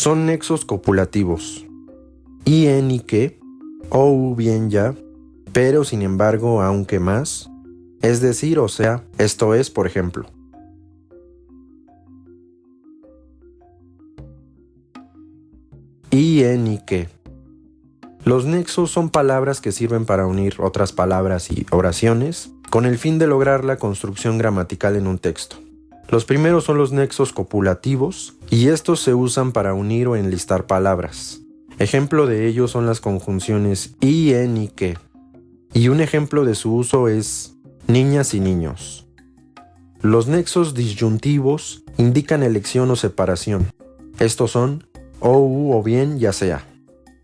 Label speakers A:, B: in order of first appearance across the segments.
A: son nexos copulativos. Y en y que, o bien ya, pero sin embargo aunque más, es decir, o sea, esto es, por ejemplo. Y en y que. Los nexos son palabras que sirven para unir otras palabras y oraciones con el fin de lograr la construcción gramatical en un texto. Los primeros son los nexos copulativos y estos se usan para unir o enlistar palabras. Ejemplo de ellos son las conjunciones y, en y que. Y un ejemplo de su uso es niñas y niños. Los nexos disyuntivos indican elección o separación. Estos son o u o bien ya sea.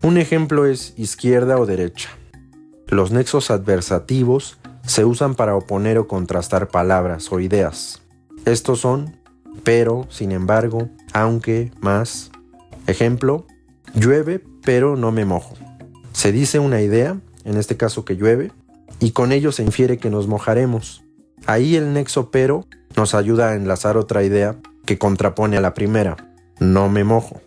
A: Un ejemplo es izquierda o derecha. Los nexos adversativos se usan para oponer o contrastar palabras o ideas. Estos son pero, sin embargo, aunque, más. Ejemplo, llueve pero no me mojo. Se dice una idea, en este caso que llueve, y con ello se infiere que nos mojaremos. Ahí el nexo pero nos ayuda a enlazar otra idea que contrapone a la primera, no me mojo.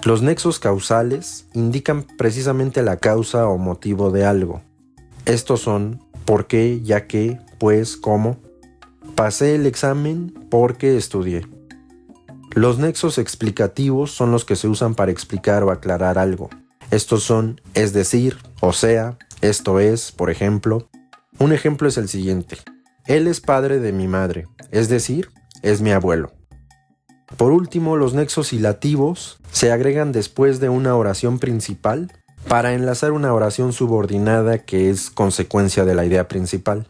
A: Los nexos causales indican precisamente la causa o motivo de algo. Estos son por qué, ya que, pues, cómo. Pasé el examen porque estudié. Los nexos explicativos son los que se usan para explicar o aclarar algo. Estos son es decir, o sea, esto es, por ejemplo. Un ejemplo es el siguiente. Él es padre de mi madre, es decir, es mi abuelo. Por último, los nexos ilativos se agregan después de una oración principal para enlazar una oración subordinada que es consecuencia de la idea principal.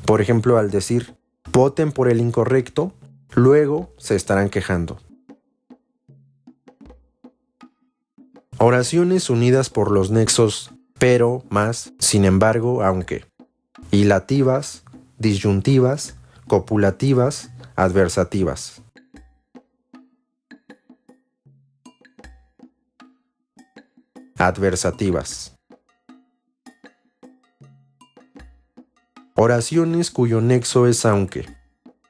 A: Por ejemplo, al decir, voten por el incorrecto, luego se estarán quejando. Oraciones unidas por los nexos pero, más, sin embargo, aunque. Ilativas, disyuntivas, copulativas, adversativas. Adversativas. Oraciones cuyo nexo es aunque.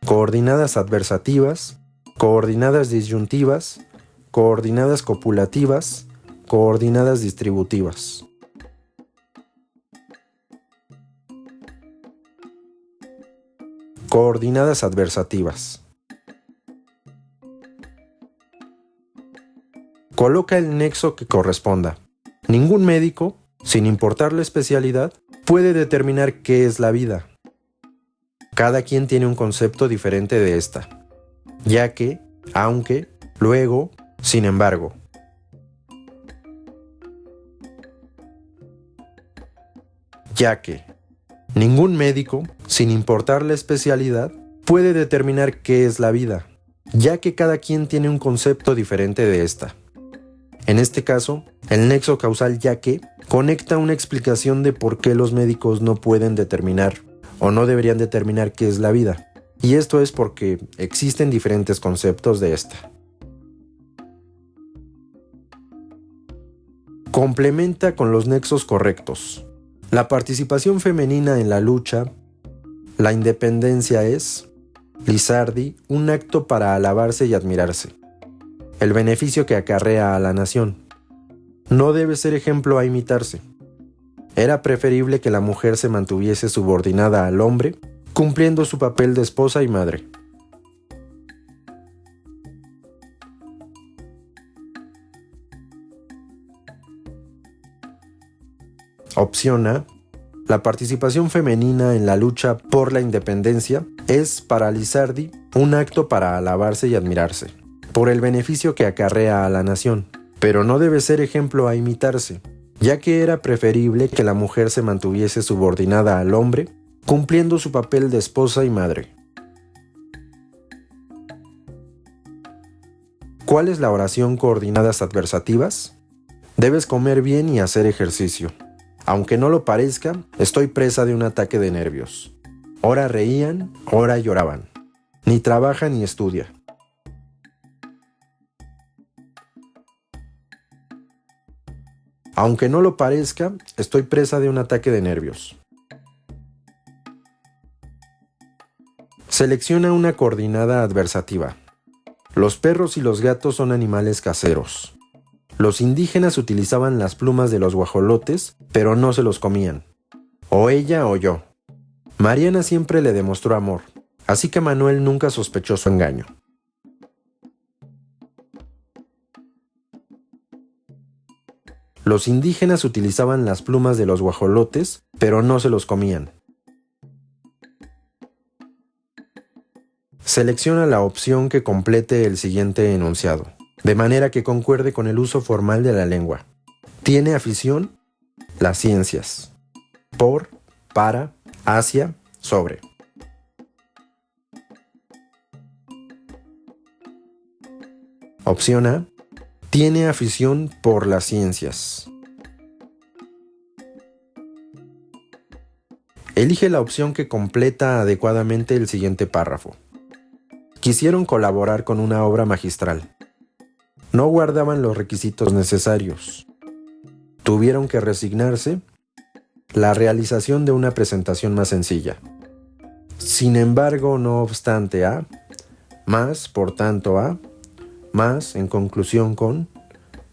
A: Coordinadas adversativas, coordinadas disyuntivas, coordinadas copulativas, coordinadas distributivas. Coordinadas adversativas. Coloca el nexo que corresponda. Ningún médico, sin importar la especialidad, puede determinar qué es la vida. Cada quien tiene un concepto diferente de esta, ya que, aunque, luego, sin embargo. Ya que, ningún médico, sin importar la especialidad, puede determinar qué es la vida, ya que cada quien tiene un concepto diferente de esta. En este caso, el nexo causal ya que conecta una explicación de por qué los médicos no pueden determinar o no deberían determinar qué es la vida. Y esto es porque existen diferentes conceptos de esta. Complementa con los nexos correctos. La participación femenina en la lucha, la independencia es, Lizardi, un acto para alabarse y admirarse. El beneficio que acarrea a la nación. No debe ser ejemplo a imitarse. Era preferible que la mujer se mantuviese subordinada al hombre, cumpliendo su papel de esposa y madre. Opción A. La participación femenina en la lucha por la independencia es, para Lizardi, un acto para alabarse y admirarse, por el beneficio que acarrea a la nación, pero no debe ser ejemplo a imitarse, ya que era preferible que la mujer se mantuviese subordinada al hombre, cumpliendo su papel de esposa y madre. ¿Cuál es la oración coordinadas adversativas? Debes comer bien y hacer ejercicio. Aunque no lo parezca, estoy presa de un ataque de nervios. Ora reían, ora lloraban. Ni trabaja ni estudia. Aunque no lo parezca, estoy presa de un ataque de nervios. Selecciona una coordinada adversativa. Los perros y los gatos son animales caseros. Los indígenas utilizaban las plumas de los guajolotes, pero no se los comían. O ella o yo. Mariana siempre le demostró amor, así que Manuel nunca sospechó su engaño. Los indígenas utilizaban las plumas de los guajolotes, pero no se los comían. Selecciona la opción que complete el siguiente enunciado, de manera que concuerde con el uso formal de la lengua. Tiene afición, las ciencias. Por, para, hacia, sobre. Opción A. Tiene afición por las ciencias. Elige la opción que completa adecuadamente el siguiente párrafo. Quisieron colaborar con una obra magistral. No guardaban los requisitos necesarios. Tuvieron que resignarse la realización de una presentación más sencilla. Sin embargo, no obstante a, más, por tanto a, más, en conclusión con,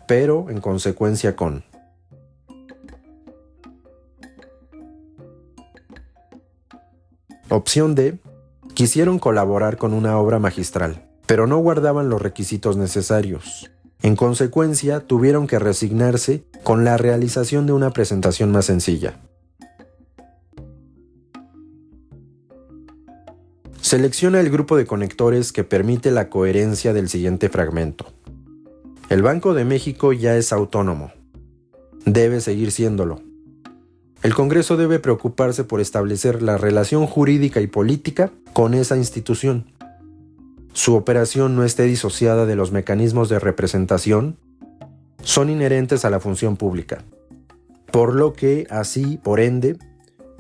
A: pero en consecuencia con. Opción D. Quisieron colaborar con una obra magistral, pero no guardaban los requisitos necesarios. En consecuencia, tuvieron que resignarse con la realización de una presentación más sencilla. Selecciona el grupo de conectores que permite la coherencia del siguiente fragmento. El Banco de México ya es autónomo. Debe seguir siéndolo. El Congreso debe preocuparse por establecer la relación jurídica y política con esa institución. Su operación no esté disociada de los mecanismos de representación, son inherentes a la función pública. Por lo que, así, por ende,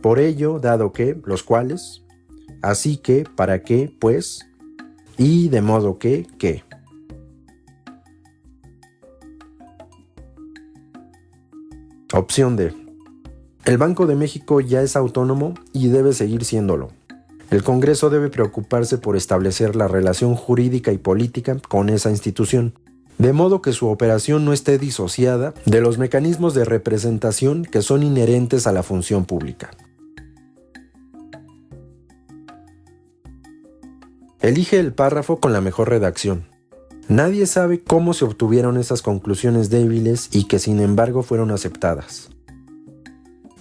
A: por ello, dado que, los cuales, así que, para que, pues, y de modo que. Opción D. El Banco de México ya es autónomo y debe seguir siéndolo. El Congreso debe preocuparse por establecer la relación jurídica y política con esa institución, de modo que su operación no esté disociada de los mecanismos de representación que son inherentes a la función pública. Elige el párrafo con la mejor redacción. Nadie sabe cómo se obtuvieron esas conclusiones débiles y que sin embargo fueron aceptadas.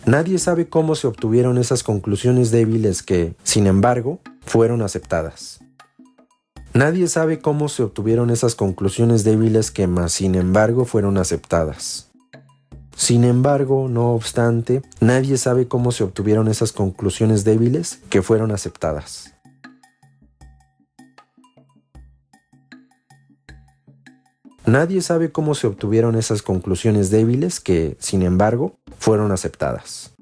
A: Nadie sabe cómo se obtuvieron esas conclusiones débiles que, sin embargo, fueron aceptadas. Nadie sabe cómo se obtuvieron esas conclusiones débiles que, más sin embargo, fueron aceptadas. Sin embargo, no obstante, nadie sabe cómo se obtuvieron esas conclusiones débiles que fueron aceptadas. Nadie sabe cómo se obtuvieron esas conclusiones débiles que, sin embargo, fueron aceptadas.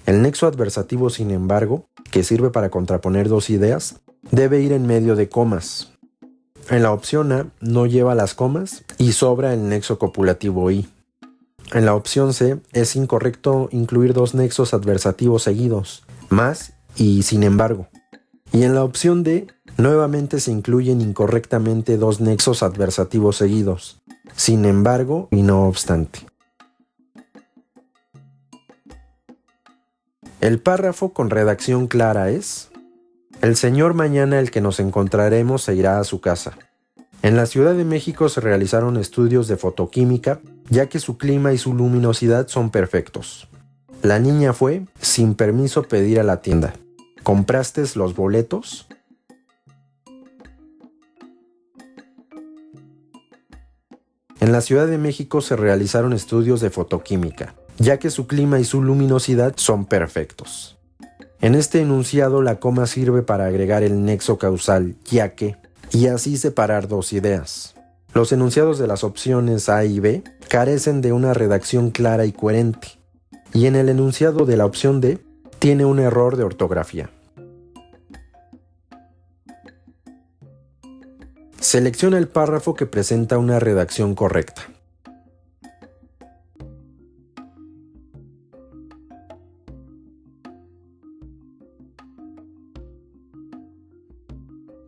A: El nexo adversativo, sin embargo, que sirve para contraponer dos ideas, debe ir en medio de comas. En la opción A no lleva las comas y sobra el nexo copulativo y. En la opción C es incorrecto incluir dos nexos adversativos seguidos, más y sin embargo. Y en la opción D, nuevamente se incluyen incorrectamente dos nexos adversativos seguidos, sin embargo y no obstante. El párrafo con redacción clara es: el señor mañana el que nos encontraremos se irá a su casa. En la Ciudad de México se realizaron estudios de fotoquímica, ya que su clima y su luminosidad son perfectos. La niña fue, sin permiso, pedir a la tienda. ¿Compraste los boletos? En la Ciudad de México se realizaron estudios de fotoquímica, ya que su clima y su luminosidad son perfectos. En este enunciado la coma sirve para agregar el nexo causal ya que, y así separar dos ideas. Los enunciados de las opciones A y B carecen de una redacción clara y coherente, y en el enunciado de la opción D tiene un error de ortografía. Selecciona el párrafo que presenta una redacción correcta.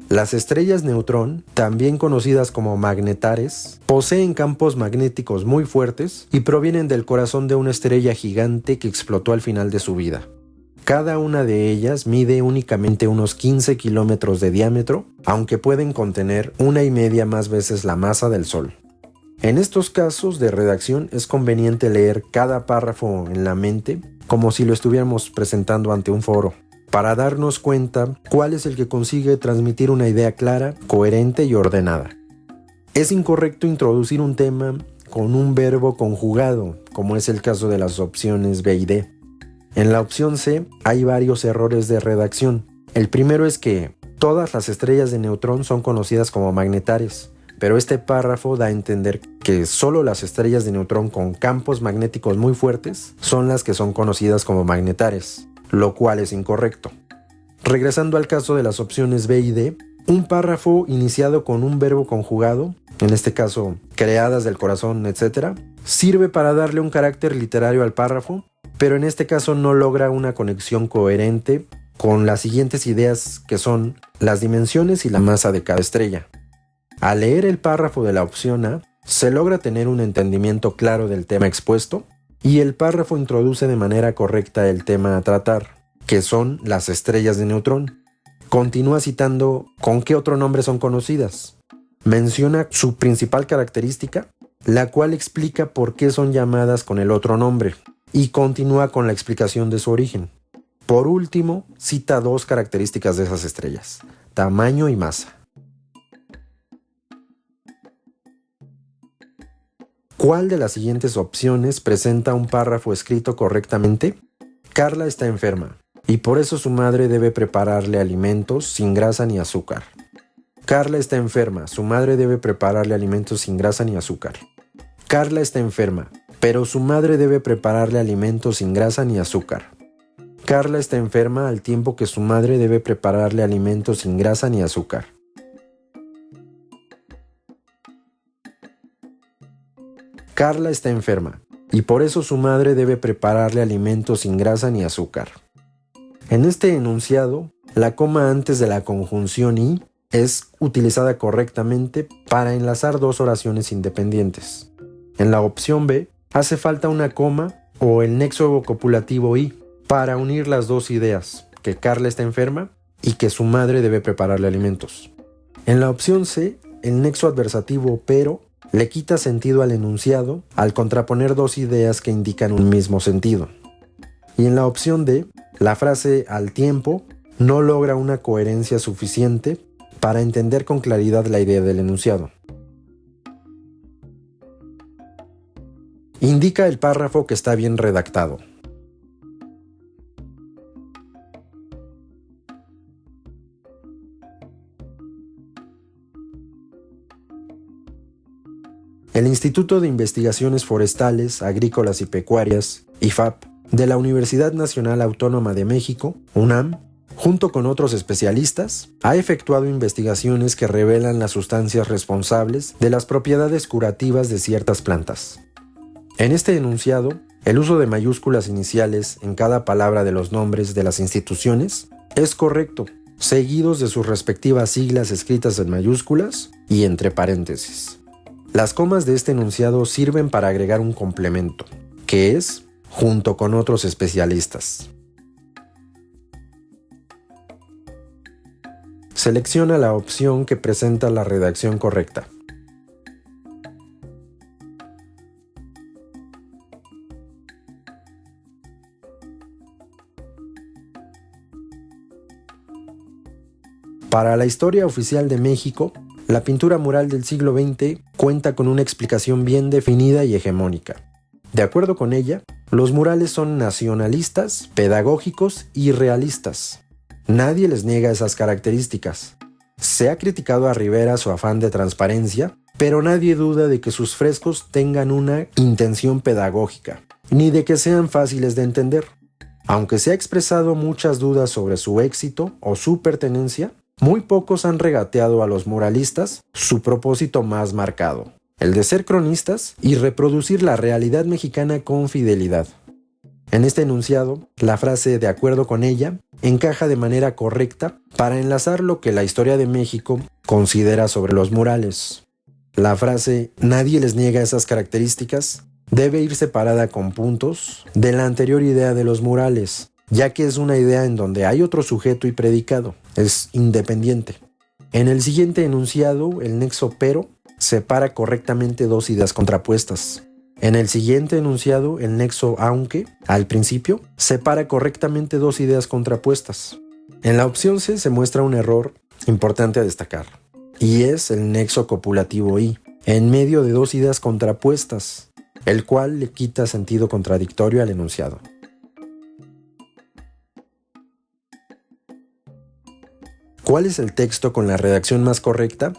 A: Las estrellas neutrón, también conocidas como magnetares, poseen campos magnéticos muy fuertes y provienen del corazón de una estrella gigante que explotó al final de su vida. Cada una de ellas mide únicamente unos 15 kilómetros de diámetro, aunque pueden contener 1,5 más veces la masa del Sol. En estos casos de redacción es conveniente leer cada párrafo en la mente como si lo estuviéramos presentando ante un foro, para darnos cuenta cuál es el que consigue transmitir una idea clara, coherente y ordenada. Es incorrecto introducir un tema con un verbo conjugado, como es el caso de las opciones B y D. En la opción C hay varios errores de redacción. El primero es que todas las estrellas de neutrón son conocidas como magnetares, pero este párrafo da a entender que solo las estrellas de neutrón con campos magnéticos muy fuertes son las que son conocidas como magnetares, lo cual es incorrecto. Regresando al caso de las opciones B y D, un párrafo iniciado con un verbo conjugado, en este caso creadas del corazón, etc., sirve para darle un carácter literario al párrafo, pero en este caso no logra una conexión coherente con las siguientes ideas, que son las dimensiones y la masa de cada estrella. Al leer el párrafo de la opción A, se logra tener un entendimiento claro del tema expuesto y el párrafo introduce de manera correcta el tema a tratar, que son las estrellas de neutrón. Continúa citando con qué otro nombre son conocidas. Menciona su principal característica, la cual explica por qué son llamadas con el otro nombre, y continúa con la explicación de su origen. Por último, cita 2 características de esas estrellas: tamaño y masa. ¿Cuál de las siguientes opciones presenta un párrafo escrito correctamente? Carla está enferma, y por eso su madre debe prepararle alimentos sin grasa ni azúcar. Carla está enferma, su madre debe prepararle alimentos sin grasa ni azúcar. Carla está enferma, pero su madre debe prepararle alimentos sin grasa ni azúcar. Carla está enferma al tiempo que su madre debe prepararle alimentos sin grasa ni azúcar. Carla está enferma, y por eso su madre debe prepararle alimentos sin grasa ni azúcar. En este enunciado, la coma antes de la conjunción y es utilizada correctamente para enlazar 2 oraciones independientes. En la opción B, hace falta una coma o el nexo copulativo y para unir las 2 ideas, que Carla está enferma y que su madre debe prepararle alimentos. En la opción C, el nexo adversativo pero le quita sentido al enunciado al contraponer 2 ideas que indican un mismo sentido. Y en la opción D, la frase al tiempo no logra una coherencia suficiente para entender con claridad la idea del enunciado. Indica el párrafo que está bien redactado. El Instituto de Investigaciones Forestales, Agrícolas y Pecuarias, IFAP, de la Universidad Nacional Autónoma de México, UNAM, junto con otros especialistas, ha efectuado investigaciones que revelan las sustancias responsables de las propiedades curativas de ciertas plantas. En este enunciado, el uso de mayúsculas iniciales en cada palabra de los nombres de las instituciones es correcto, seguidos de sus respectivas siglas escritas en mayúsculas y entre paréntesis. Las comas de este enunciado sirven para agregar un complemento, que es junto con otros especialistas. Selecciona la opción que presenta la redacción correcta. Para la historia oficial de México, la pintura mural del siglo XX cuenta con una explicación bien definida y hegemónica. De acuerdo con ella, los murales son nacionalistas, pedagógicos y realistas. Nadie les niega esas características. Se ha criticado a Rivera su afán de transparencia, pero nadie duda de que sus frescos tengan una intención pedagógica, ni de que sean fáciles de entender. Aunque se ha expresado muchas dudas sobre su éxito o su pertenencia, muy pocos han regateado a los muralistas su propósito más marcado, el de ser cronistas y reproducir la realidad mexicana con fidelidad. En este enunciado, la frase "de acuerdo con ella" encaja de manera correcta para enlazar lo que la historia de México considera sobre los murales. La frase "nadie les niega esas características" debe ir separada con puntos de la anterior idea de los murales, ya que es una idea en donde hay otro sujeto y predicado, es independiente. En el siguiente enunciado, el nexo "pero" separa correctamente dos ideas contrapuestas. En el siguiente enunciado, el nexo "aunque", al principio, separa correctamente dos ideas contrapuestas. En la opción C se muestra un error importante a destacar, y es el nexo copulativo "y", en medio de dos ideas contrapuestas, el cual le quita sentido contradictorio al enunciado. ¿Cuál es el texto con la redacción más correcta?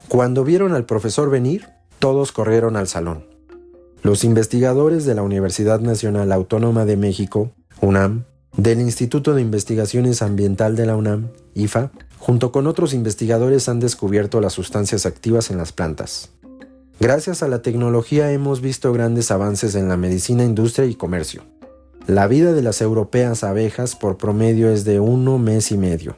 A: Cuando vieron al profesor venir, todos corrieron al salón. Los investigadores de la Universidad Nacional Autónoma de México, UNAM, del Instituto de Investigaciones Ambiental de la UNAM, IFA, junto con otros investigadores han descubierto las sustancias activas en las plantas. Gracias a la tecnología hemos visto grandes avances en la medicina, industria y comercio. La vida de las europeas abejas por promedio es de 1 mes y medio.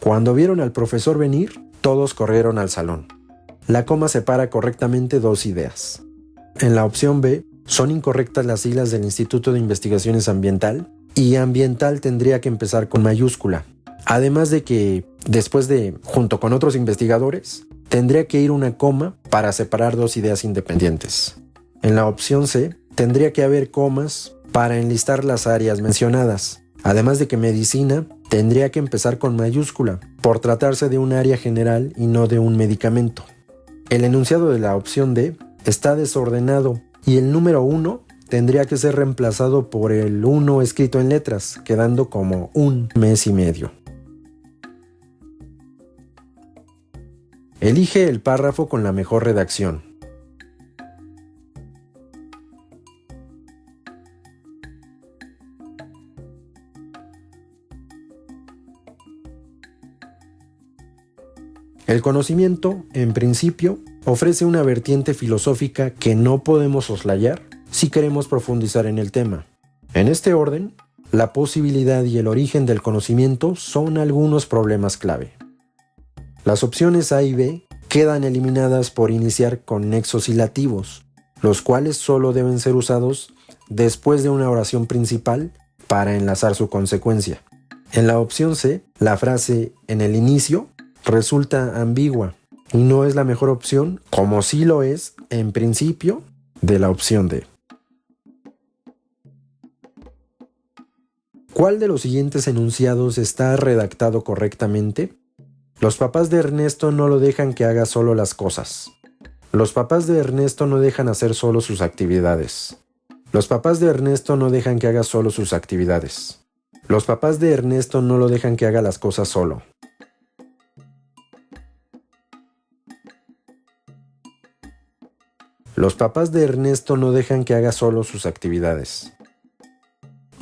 A: Cuando vieron al profesor venir, todos corrieron al salón. La coma separa correctamente dos ideas. En la opción B, son incorrectas las siglas del Instituto de Investigaciones Ambiental, y ambiental tendría que empezar con mayúscula. Además de que, después de, junto con otros investigadores, tendría que ir una coma para separar dos ideas independientes. En la opción C, tendría que haber comas para enlistar las áreas mencionadas. Además de que medicina tendría que empezar con mayúscula, por tratarse de un área general y no de un medicamento. El enunciado de la opción D está desordenado y el número 1 tendría que ser reemplazado por el 1 escrito en letras, quedando como 1 mes y medio. Elige el párrafo con la mejor redacción. El conocimiento, en principio, ofrece una vertiente filosófica que no podemos soslayar si queremos profundizar en el tema. En este orden, la posibilidad y el origen del conocimiento son algunos problemas clave. Las opciones A y B quedan eliminadas por iniciar con nexos ilativos, los cuales solo deben ser usados después de una oración principal para enlazar su consecuencia. En la opción C, la frase "en el inicio" resulta ambigua y no es la mejor opción, como sí lo es, en principio, de la opción D. ¿Cuál de los siguientes enunciados está redactado correctamente? Los papás de Ernesto no lo dejan que haga solo las cosas. Los papás de Ernesto no dejan hacer solo sus actividades. Los papás de Ernesto no dejan que haga solo sus actividades. Los papás de Ernesto no lo dejan que haga las cosas solo. Los papás de Ernesto no dejan que haga solo sus actividades.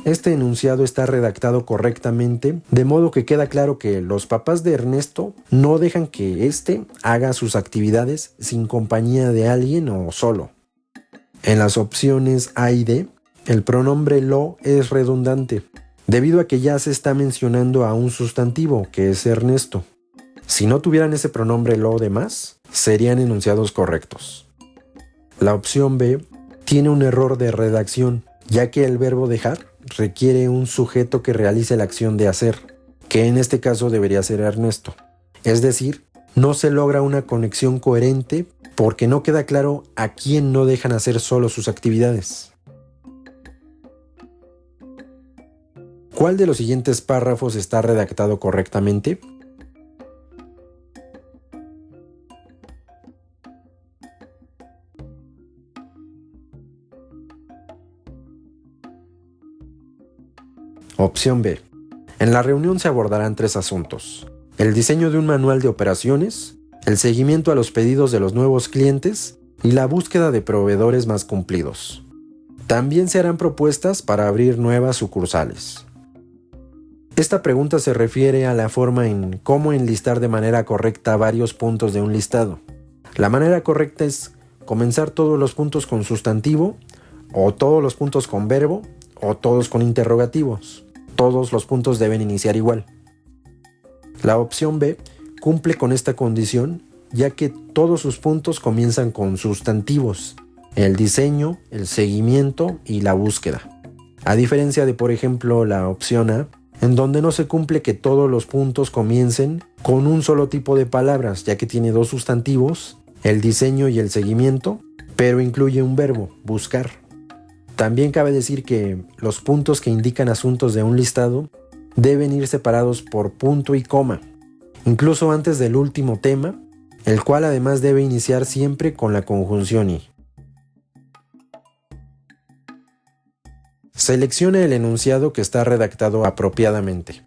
A: Este enunciado está redactado correctamente, de modo que queda claro que los papás de Ernesto no dejan que éste haga sus actividades sin compañía de alguien o solo. En las opciones A y D, el pronombre lo es redundante, debido a que ya se está mencionando a un sustantivo, que es Ernesto. Si no tuvieran ese pronombre lo de más, serían enunciados correctos. La opción B tiene un error de redacción, ya que el verbo dejar requiere un sujeto que realice la acción de hacer, que en este caso debería ser Ernesto. Es decir, no se logra una conexión coherente porque no queda claro a quién no dejan hacer solo sus actividades. ¿Cuál de los siguientes párrafos está redactado correctamente? Opción B. En la reunión se abordarán 3 asuntos: el diseño de un manual de operaciones, el seguimiento a los pedidos de los nuevos clientes y la búsqueda de proveedores más cumplidos. También se harán propuestas para abrir nuevas sucursales. Esta pregunta se refiere a la forma en cómo enlistar de manera correcta varios puntos de un listado. La manera correcta es comenzar todos los puntos con sustantivo, o todos los puntos con verbo, o todos con interrogativos. Todos los puntos deben iniciar igual. La opción B cumple con esta condición, ya que todos sus puntos comienzan con sustantivos: el diseño, el seguimiento y la búsqueda. A diferencia de, por ejemplo, la opción A, en donde no se cumple que todos los puntos comiencen con un solo tipo de palabras, ya que tiene dos sustantivos, el diseño y el seguimiento, pero incluye un verbo, buscar. También cabe decir que los puntos que indican asuntos de un listado deben ir separados por punto y coma, incluso antes del último tema, el cual además debe iniciar siempre con la conjunción y. Selecciona el enunciado que está redactado apropiadamente.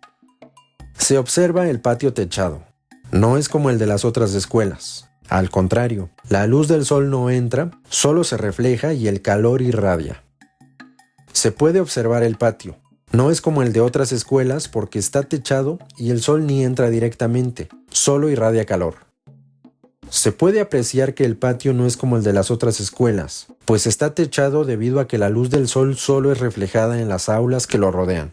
A: Se observa el patio techado. No es como el de las otras escuelas. Al contrario, la luz del sol no entra, solo se refleja y el calor irradia. Se puede observar el patio. No es como el de otras escuelas porque está techado y el sol ni entra directamente, solo irradia calor. Se puede apreciar que el patio no es como el de las otras escuelas, pues está techado debido a que la luz del sol solo es reflejada en las aulas que lo rodean.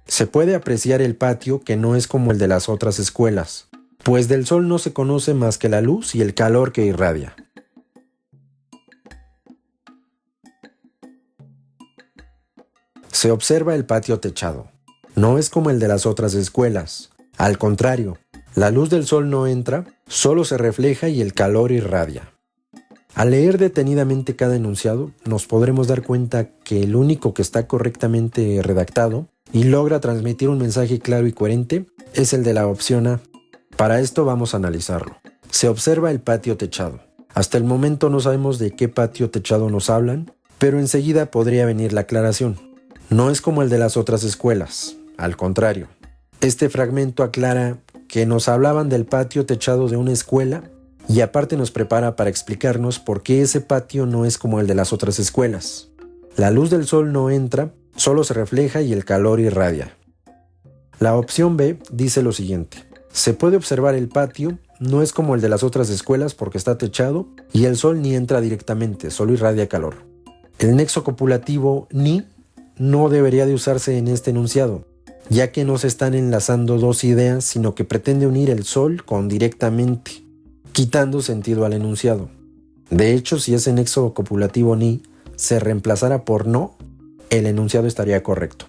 A: Se puede apreciar el patio que no es como el de las otras escuelas, pues del sol no se conoce más que la luz y el calor que irradia. Se observa el patio techado. No es como el de las otras escuelas. Al contrario, la luz del sol no entra, solo se refleja y el calor irradia. Al leer detenidamente cada enunciado, nos podremos dar cuenta que el único que está correctamente redactado y logra transmitir un mensaje claro y coherente es el de la opción A. Para esto vamos a analizarlo. Se observa el patio techado. Hasta el momento no sabemos de qué patio techado nos hablan, pero enseguida podría venir la aclaración. No es como el de las otras escuelas, al contrario. Este fragmento aclara que nos hablaban del patio techado de una escuela y aparte nos prepara para explicarnos por qué ese patio no es como el de las otras escuelas. La luz del sol no entra, solo se refleja y el calor irradia. La opción B dice lo siguiente: se puede observar el patio, no es como el de las otras escuelas porque está techado y el sol ni entra directamente, solo irradia calor. El nexo copulativo ni no debería de usarse en este enunciado, ya que no se están enlazando dos ideas, sino que pretende unir el sol con directamente, quitando sentido al enunciado. De hecho, si ese nexo copulativo ni se reemplazara por no, el enunciado estaría correcto.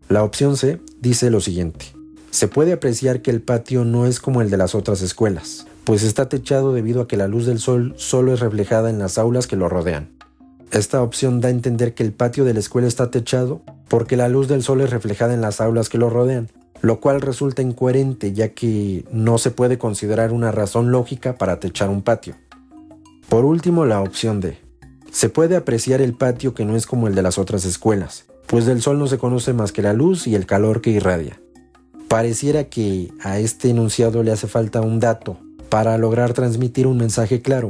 A: La opción C dice lo siguiente: se puede apreciar que el patio no es como el de las otras escuelas, pues está techado debido a que la luz del sol solo es reflejada en las aulas que lo rodean. Esta opción da a entender que el patio de la escuela está techado porque la luz del sol es reflejada en las aulas que lo rodean, lo cual resulta incoherente ya que no se puede considerar una razón lógica para techar un patio. Por último, la opción D. Se puede apreciar el patio que no es como el de las otras escuelas, pues del sol no se conoce más que la luz y el calor que irradia. Pareciera que a este enunciado le hace falta un dato para lograr transmitir un mensaje claro.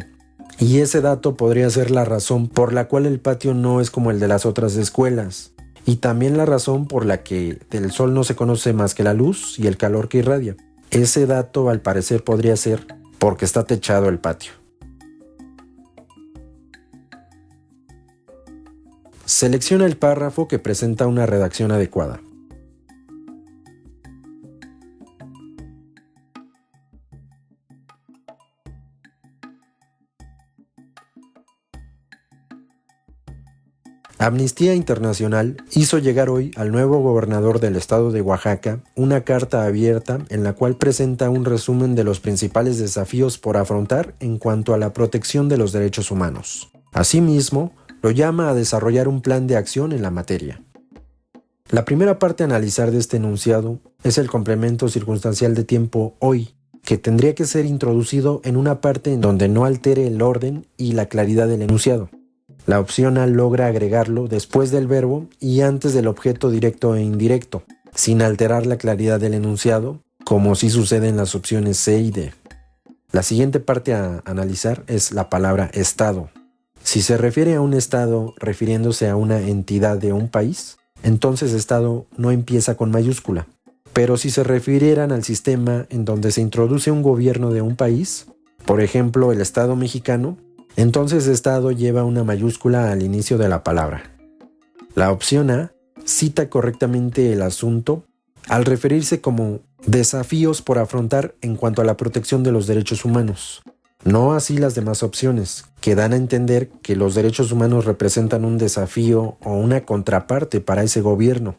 A: Y ese dato podría ser la razón por la cual el patio no es como el de las otras escuelas, y también la razón por la que del sol no se conoce más que la luz y el calor que irradia. Ese dato al parecer podría ser porque está techado el patio. Selecciona el párrafo que presenta una redacción adecuada. Amnistía Internacional hizo llegar hoy al nuevo gobernador del estado de Oaxaca una carta abierta en la cual presenta un resumen de los principales desafíos por afrontar en cuanto a la protección de los derechos humanos. Asimismo, lo llama a desarrollar un plan de acción en la materia. La primera parte a analizar de este enunciado es el complemento circunstancial de tiempo hoy, que tendría que ser introducido en una parte en donde no altere el orden y la claridad del enunciado. La opción A logra agregarlo después del verbo y antes del objeto directo e indirecto, sin alterar la claridad del enunciado, como sí sucede en las opciones C y D. La siguiente parte a analizar es la palabra Estado. Si se refiere a un Estado refiriéndose a una entidad de un país, entonces Estado no empieza con mayúscula. Pero si se refirieran al sistema en donde se introduce un gobierno de un país, Por ejemplo, el Estado mexicano, entonces Estado lleva una mayúscula al inicio de la palabra. La opción A cita correctamente el asunto al referirse como desafíos por afrontar en cuanto a la protección de los derechos humanos. No así las demás opciones, que dan a entender que los derechos humanos representan un desafío o una contraparte para ese gobierno.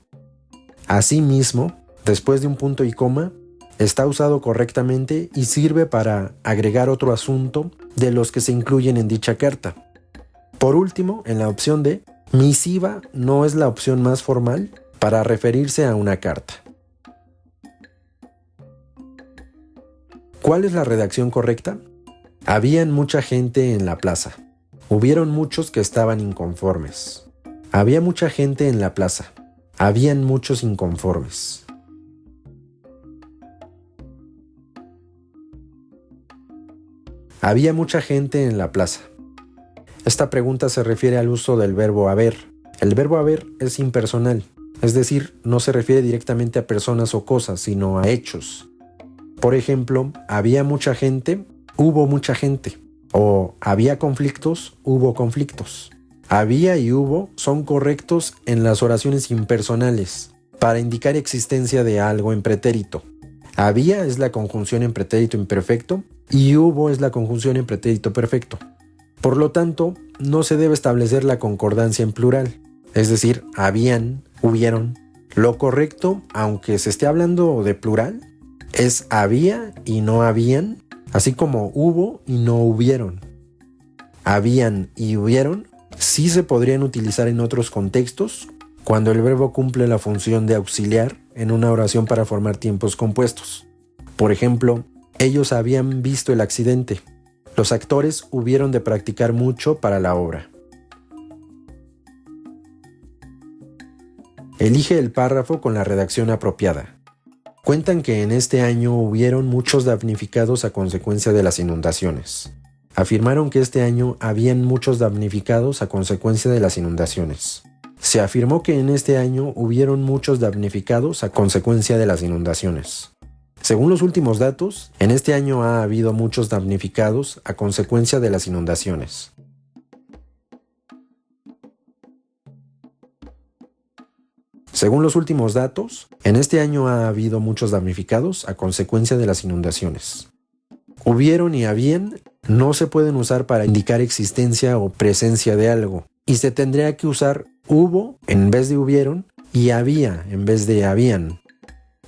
A: Asimismo, después de un punto y coma, está usado correctamente y sirve para agregar otro asunto de los que se incluyen en dicha carta. Por último, en la opción D, misiva no es la opción más formal para referirse a una carta. ¿Cuál es la redacción correcta? Habían mucha gente en la plaza. Hubieron muchos que estaban inconformes. Había mucha gente en la plaza. Habían muchos inconformes. Había mucha gente en la plaza. Esta pregunta se refiere al uso del verbo haber. El verbo haber es impersonal, es decir, no se refiere directamente a personas o cosas, sino a hechos. Por ejemplo, había mucha gente, hubo mucha gente. O había conflictos, hubo conflictos. Había y hubo son correctos en las oraciones impersonales para indicar existencia de algo en pretérito. Había es la conjunción en pretérito imperfecto y hubo es la conjunción en pretérito perfecto. Por lo tanto, no se debe establecer la concordancia en plural, es decir, habían, hubieron. Lo correcto, aunque se esté hablando de plural, es había y no habían, así como hubo y no hubieron. Habían y hubieron sí se podrían utilizar en otros contextos cuando el verbo cumple la función de auxiliar en una oración para formar tiempos compuestos. Por ejemplo, ellos habían visto el accidente. Los actores hubieron de practicar mucho para la obra. Elige el párrafo con la redacción apropiada. Cuentan que en este año hubieron muchos damnificados a consecuencia de las inundaciones. Afirmaron que este año habían muchos damnificados a consecuencia de las inundaciones. Se afirmó que en este año hubieron muchos damnificados a consecuencia de las inundaciones. Según los últimos datos, en este año ha habido muchos damnificados a consecuencia de las inundaciones. Según los últimos datos, en este año ha habido muchos damnificados a consecuencia de las inundaciones. Hubieron y habían no se pueden usar para indicar existencia o presencia de algo, y se tendría que usar hubo en vez de hubieron y había en vez de habían.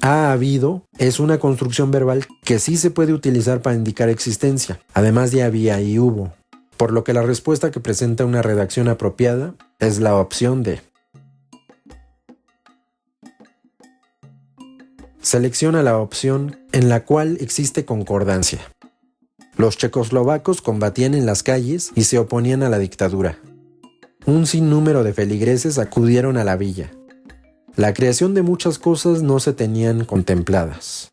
A: Ha habido es una construcción verbal que sí se puede utilizar para indicar existencia, además de había y hubo, por lo que la respuesta que presenta una redacción apropiada es la opción D. Selecciona la opción en la cual existe concordancia. Los checoslovacos combatían en las calles y se oponían a la dictadura. Un sinnúmero de feligreses acudieron a la villa. La creación de muchas cosas no se tenían contempladas.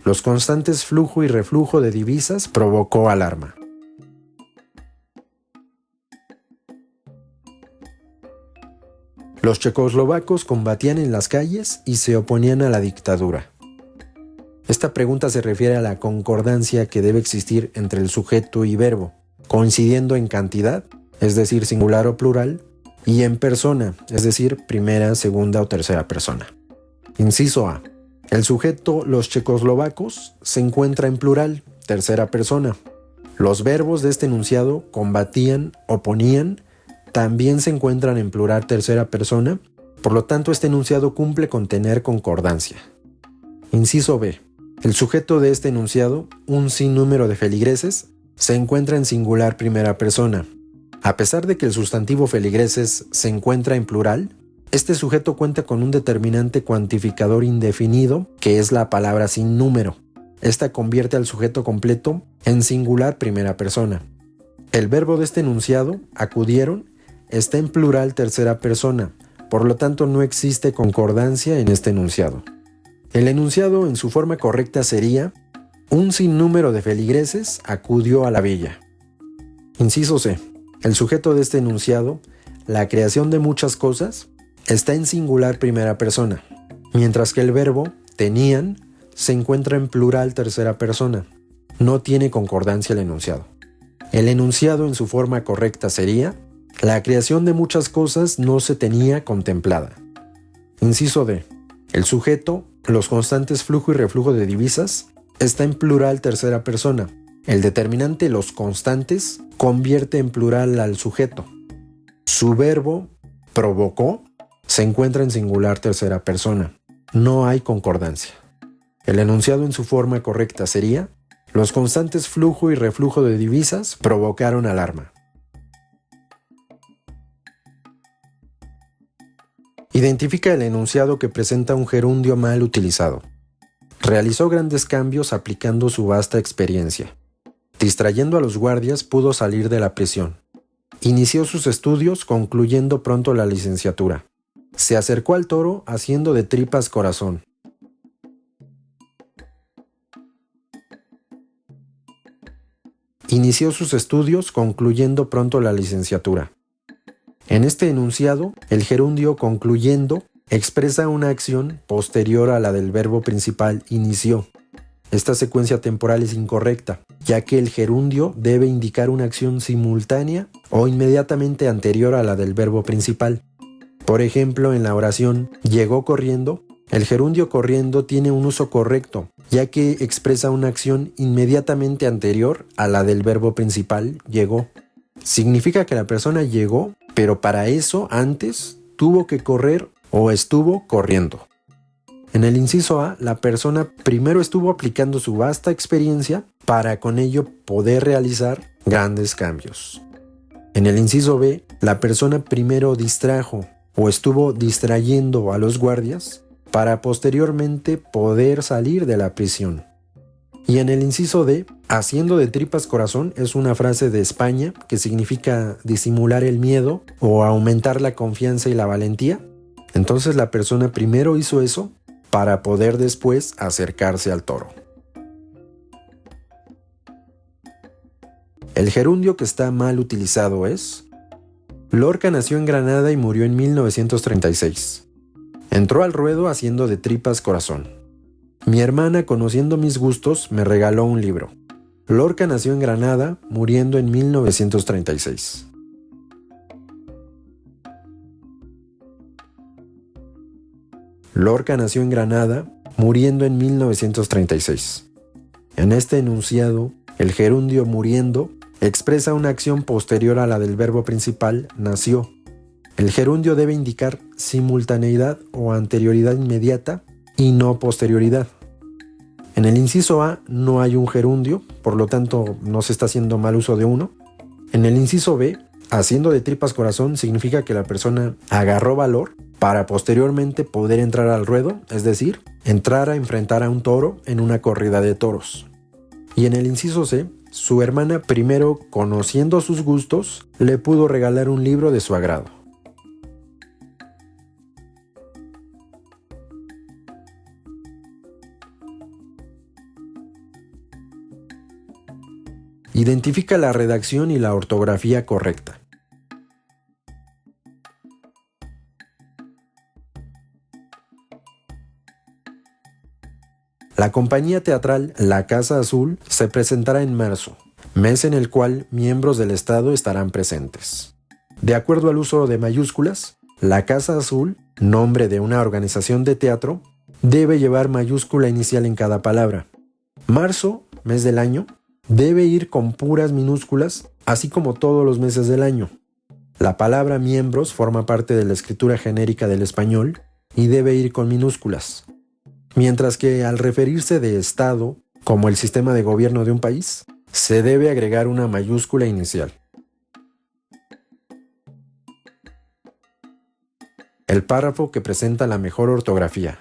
A: Los constantes flujo y reflujo de divisas provocó alarma. Los checoslovacos combatían en las calles y se oponían a la dictadura. Esta pregunta se refiere a la concordancia que debe existir entre el sujeto y verbo, coincidiendo en cantidad, es decir, singular o plural, y en persona, es decir, primera, segunda o tercera persona. Inciso A. El sujeto, los checoslovacos, se encuentra en plural, tercera persona. Los verbos de este enunciado, combatían, oponían, también se encuentran en plural tercera persona, por lo tanto este enunciado cumple con tener concordancia. Inciso B. El sujeto de este enunciado, un sinnúmero de feligreses, se encuentra en singular primera persona. A pesar de que el sustantivo feligreses se encuentra en plural, este sujeto cuenta con un determinante cuantificador indefinido, que es la palabra sin número. Esta convierte al sujeto completo en singular primera persona. El verbo de este enunciado, acudieron, está en plural tercera persona, por lo tanto no existe concordancia en este enunciado. El enunciado en su forma correcta sería: un sinnúmero de feligreses acudió a la villa. Inciso C. El sujeto de este enunciado, la creación de muchas cosas, está en singular primera persona, mientras que el verbo tenían se encuentra en plural tercera persona. no tiene concordancia el enunciado. El enunciado en su forma correcta sería: la creación de muchas cosas no se tenía contemplada. Inciso D. El sujeto, los constantes flujo y reflujo de divisas, está en plural tercera persona. El determinante los constantes convierte en plural al sujeto. Su verbo, provocó, se encuentra en singular tercera persona. No hay concordancia. El enunciado en su forma correcta sería: los constantes flujo y reflujo de divisas provocaron alarma. Identifica el enunciado que presenta un gerundio mal utilizado. Realizó grandes cambios aplicando su vasta experiencia. Distrayendo a los guardias, pudo salir de la prisión. Inició sus estudios, concluyendo pronto la licenciatura. Se acercó al toro, haciendo de tripas corazón. Inició sus estudios, concluyendo pronto la licenciatura. En este enunciado, el gerundio concluyendo expresa una acción posterior a la del verbo principal inició. Esta secuencia temporal es incorrecta, ya que el gerundio debe indicar una acción simultánea o inmediatamente anterior a la del verbo principal. Por ejemplo, en la oración llegó corriendo, el gerundio corriendo tiene un uso correcto, ya que expresa una acción inmediatamente anterior a la del verbo principal llegó. Significa que la persona llegó, pero para eso antes tuvo que correr o estuvo corriendo. En el inciso A, la persona primero estuvo aplicando su vasta experiencia para con ello poder realizar grandes cambios. En el inciso B, la persona primero distrajo o estuvo distrayendo a los guardias para posteriormente poder salir de la prisión. Y en el inciso D, haciendo de tripas corazón es una frase de España que significa disimular el miedo o aumentar la confianza y la valentía. Entonces la persona primero hizo eso para poder después acercarse al toro. El gerundio que está mal utilizado es: Lorca nació en Granada y murió en 1936. Entró al ruedo haciendo de tripas corazón. Mi hermana, conociendo mis gustos, me regaló un libro. Lorca nació en Granada, muriendo en 1936. Lorca nació en Granada, muriendo en 1936. En este enunciado, el gerundio muriendo expresa una acción posterior a la del verbo principal nació. El gerundio debe indicar simultaneidad o anterioridad inmediata y no posterioridad. En el inciso A no hay un gerundio, por lo tanto no se está haciendo mal uso de uno. En el inciso B, haciendo de tripas corazón significa que la persona agarró valor para posteriormente poder entrar al ruedo, es decir, entrar a enfrentar a un toro en una corrida de toros. Y en el inciso C, su hermana primero, conociendo sus gustos, le pudo regalar un libro de su agrado. Identifica la redacción y la ortografía correcta. La compañía teatral La Casa Azul se presentará en marzo, mes en el cual miembros del Estado estarán presentes. De acuerdo al uso de mayúsculas, La Casa Azul, nombre de una organización de teatro, debe llevar mayúscula inicial en cada palabra. Marzo, mes del año, debe ir con puras minúsculas, así como todos los meses del año. La palabra miembros forma parte de la escritura genérica del español y debe ir con minúsculas. Mientras que al referirse de Estado, como el sistema de gobierno de un país, se debe agregar una mayúscula inicial. El párrafo que presenta la mejor ortografía.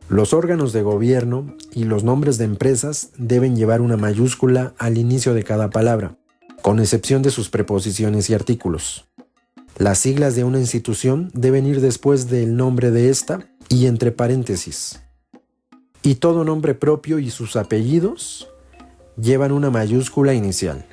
A: Los órganos de gobierno y los nombres de empresas deben llevar una mayúscula al inicio de cada palabra, con excepción de sus preposiciones y artículos. Las siglas de una institución deben ir después del nombre de esta y entre paréntesis. Y todo nombre propio y sus apellidos llevan una mayúscula inicial.